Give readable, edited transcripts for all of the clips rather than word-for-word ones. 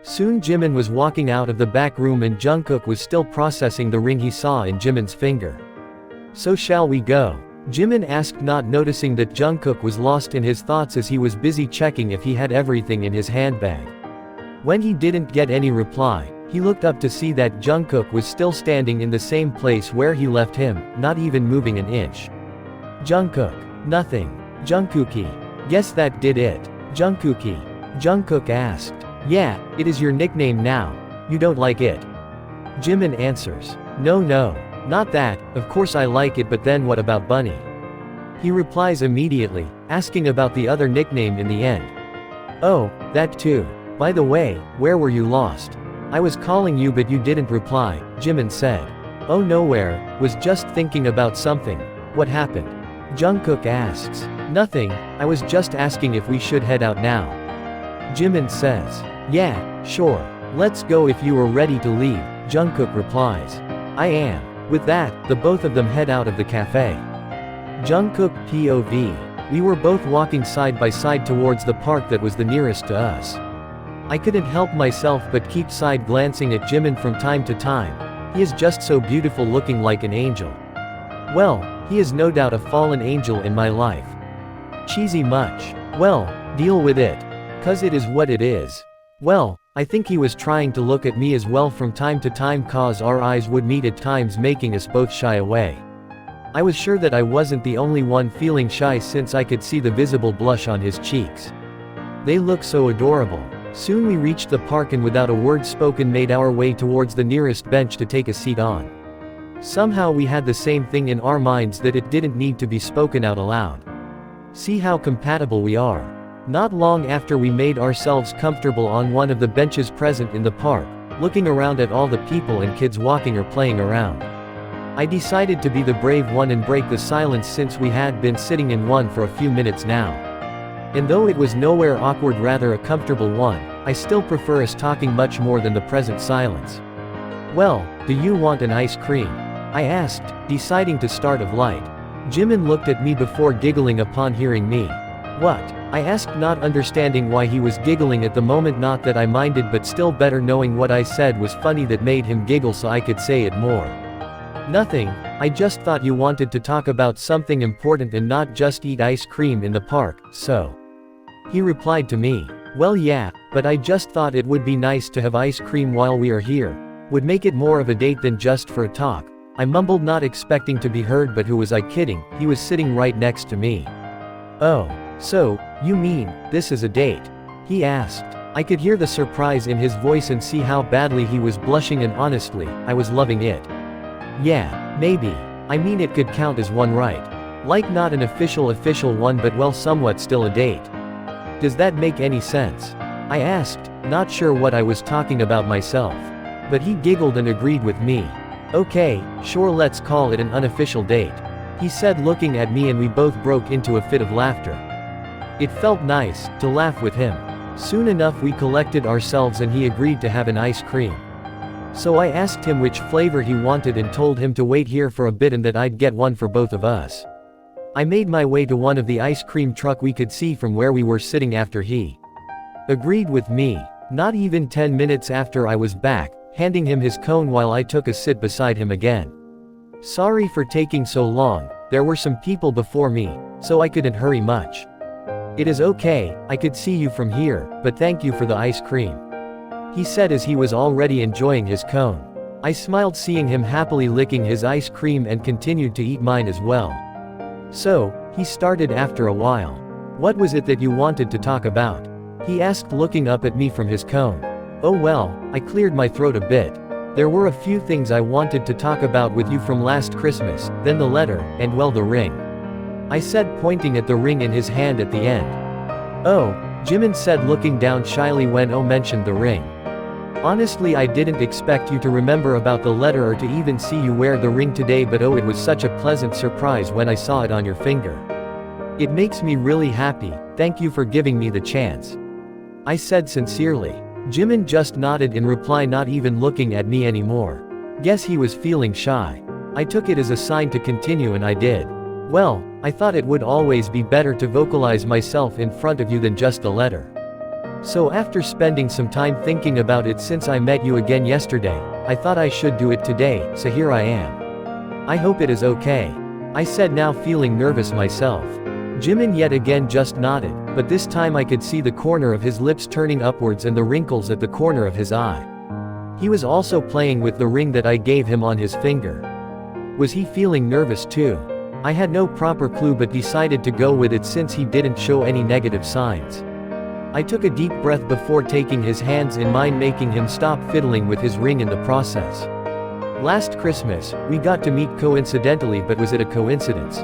Soon Jimin was walking out of the back room and Jungkook was still processing the ring he saw in Jimin's finger. "So shall we go?" Jimin asked, not noticing that Jungkook was lost in his thoughts as he was busy checking if he had everything in his handbag. When he didn't get any reply, he looked up to see that Jungkook was still standing in the same place where he left him, not even moving an inch. "Jungkook." "Nothing." "Jungkookie." "Guess that did it." "Jungkookie." Jungkook asked. "Yeah, it is your nickname now. You don't like it?" Jimin answers. "No, not that, of course I like it, but then what about Bunny?" He replies immediately, asking about the other nickname in the end. "Oh, that too. By the way, where were you lost? I was calling you but you didn't reply," Jimin said. "Oh, nowhere, was just thinking about something." "What happened?" Jungkook asks. "Nothing, I was just asking if we should head out now." Jimin says. "Yeah, sure. Let's go if you are ready to leave," Jungkook replies. "I am." With that, the both of them head out of the cafe. Jungkook POV. We were both walking side by side towards the park that was the nearest to us. I couldn't help myself but keep side glancing at Jimin from time to time. He is just so beautiful, looking like an angel. Well, he is no doubt a fallen angel in my life. Cheesy much? Well, deal with it. 'Cause it is what it is. Well, I think he was trying to look at me as well from time to time, cause our eyes would meet at times, making us both shy away. I was sure that I wasn't the only one feeling shy, since I could see the visible blush on his cheeks. They look so adorable. Soon we reached the park and without a word spoken made our way towards the nearest bench to take a seat on. Somehow we had the same thing in our minds, that it didn't need to be spoken out aloud. See how compatible we are. Not long after we made ourselves comfortable on one of the benches present in the park, looking around at all the people and kids walking or playing around. I decided to be the brave one and break the silence, since we had been sitting in one for a few minutes now. And though it was nowhere awkward, rather a comfortable one, I still prefer us talking much more than the present silence. "Well, do you want an ice cream?" I asked, deciding to start of light. Jimin looked at me before giggling upon hearing me. "What?" I asked, not understanding why he was giggling at the moment. Not that I minded, but still better knowing what I said was funny that made him giggle so I could say it more. "Nothing, I just thought you wanted to talk about something important and not just eat ice cream in the park, so." He replied to me. "Well, yeah, but I just thought it would be nice to have ice cream while we are here. Would make it more of a date than just for a talk." I mumbled, not expecting to be heard, but who was I kidding, he was sitting right next to me. "Oh, so, you mean, this is a date?" he asked. I could hear the surprise in his voice and see how badly he was blushing, and honestly, I was loving it. "Yeah, maybe. I mean, it could count as one, right? Like not an official one, but well, somewhat still a date. Does that make any sense?" I asked, not sure what I was talking about myself. But he giggled and agreed with me. "Okay, sure, let's call it an unofficial date," he said, looking at me, and we both broke into a fit of laughter. It felt nice to laugh with him. Soon enough we collected ourselves and he agreed to have an ice cream. So I asked him which flavor he wanted and told him to wait here for a bit and that I'd get one for both of us. I made my way to one of the ice cream truck we could see from where we were sitting after he agreed with me. Not even 10 minutes after, I was back, handing him his cone while I took a sit beside him again. "Sorry for taking so long, there were some people before me, so I couldn't hurry much." "It is okay, I could see you from here, but thank you for the ice cream," he said as he was already enjoying his cone. I smiled, seeing him happily licking his ice cream, and continued to eat mine as well. "So," he started after a while, "what was it that you wanted to talk about?" he asked, looking up at me from his cone. "Oh well," I cleared my throat a bit. "There were a few things I wanted to talk about with you from last Christmas, then the letter, and well, the ring," I said, pointing at the ring in his hand at the end. "Oh," Jimin said, looking down shyly when O mentioned the ring. "Honestly, I didn't expect you to remember about the letter or to even see you wear the ring today, but oh, it was such a pleasant surprise when I saw it on your finger. It makes me really happy, thank you for giving me the chance," I said sincerely. Jimin just nodded in reply, not even looking at me anymore. Guess he was feeling shy. I took it as a sign to continue, and I did. "Well, I thought it would always be better to vocalize myself in front of you than just a letter. So after spending some time thinking about it since I met you again yesterday, I thought I should do it today, so here I am. I hope it is okay. I said, now feeling nervous myself. Jimin yet again just nodded, but this time I could see the corner of his lips turning upwards and the wrinkles at the corner of his eye. He was also playing with the ring that I gave him on his finger. Was he feeling nervous too? I had no proper clue but decided to go with it since he didn't show any negative signs. I took a deep breath before taking his hands in mine, making him stop fiddling with his ring in the process. Last Christmas, we got to meet coincidentally, but was it a coincidence?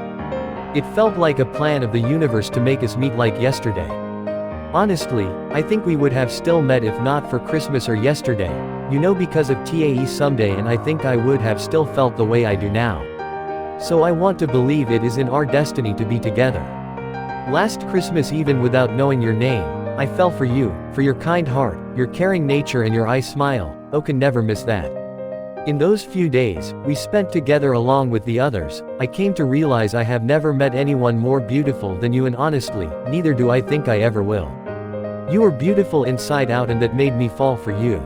It felt like a plan of the universe to make us meet like yesterday. Honestly, I think we would have still met if not for Christmas or yesterday, you know, because of TAE someday, and I think I would have still felt the way I do now. So I want to believe it is in our destiny to be together. Last Christmas, even without knowing your name, I fell for you, for your kind heart, your caring nature and your eye smile. Oh, can never miss that. In those few days we spent together along with the others, I came to realize I have never met anyone more beautiful than you, and honestly, neither do I think I ever will. You were beautiful inside out, and that made me fall for you.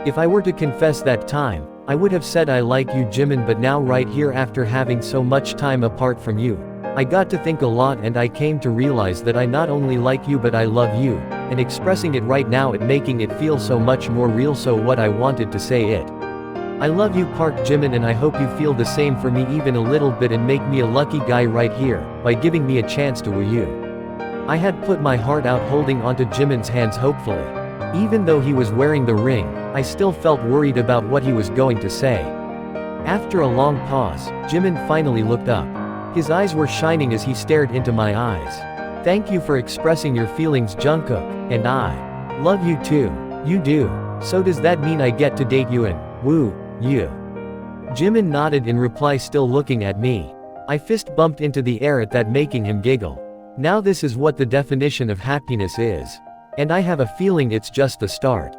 If I were to confess that time, I would have said I like you, Jimin, but now right here after having so much time apart from you, I got to think a lot and I came to realize that I not only like you but I love you, and expressing it right now it making it feel so much more real, so what I wanted to say it. I love you, Park Jimin, and I hope you feel the same for me even a little bit and make me a lucky guy right here, by giving me a chance to woo you. I had put my heart out holding onto Jimin's hands hopefully. Even though he was wearing the ring, I still felt worried about what he was going to say. After a long pause, Jimin finally looked up. His eyes were shining as he stared into my eyes. Thank you for expressing your feelings, Jungkook, and I love you too. You do. So does that mean I get to date you and woo you? Jimin nodded in reply, still looking at me. I fist bumped into the air at that, making him giggle. Now this is what the definition of happiness is. And I have a feeling it's just the start.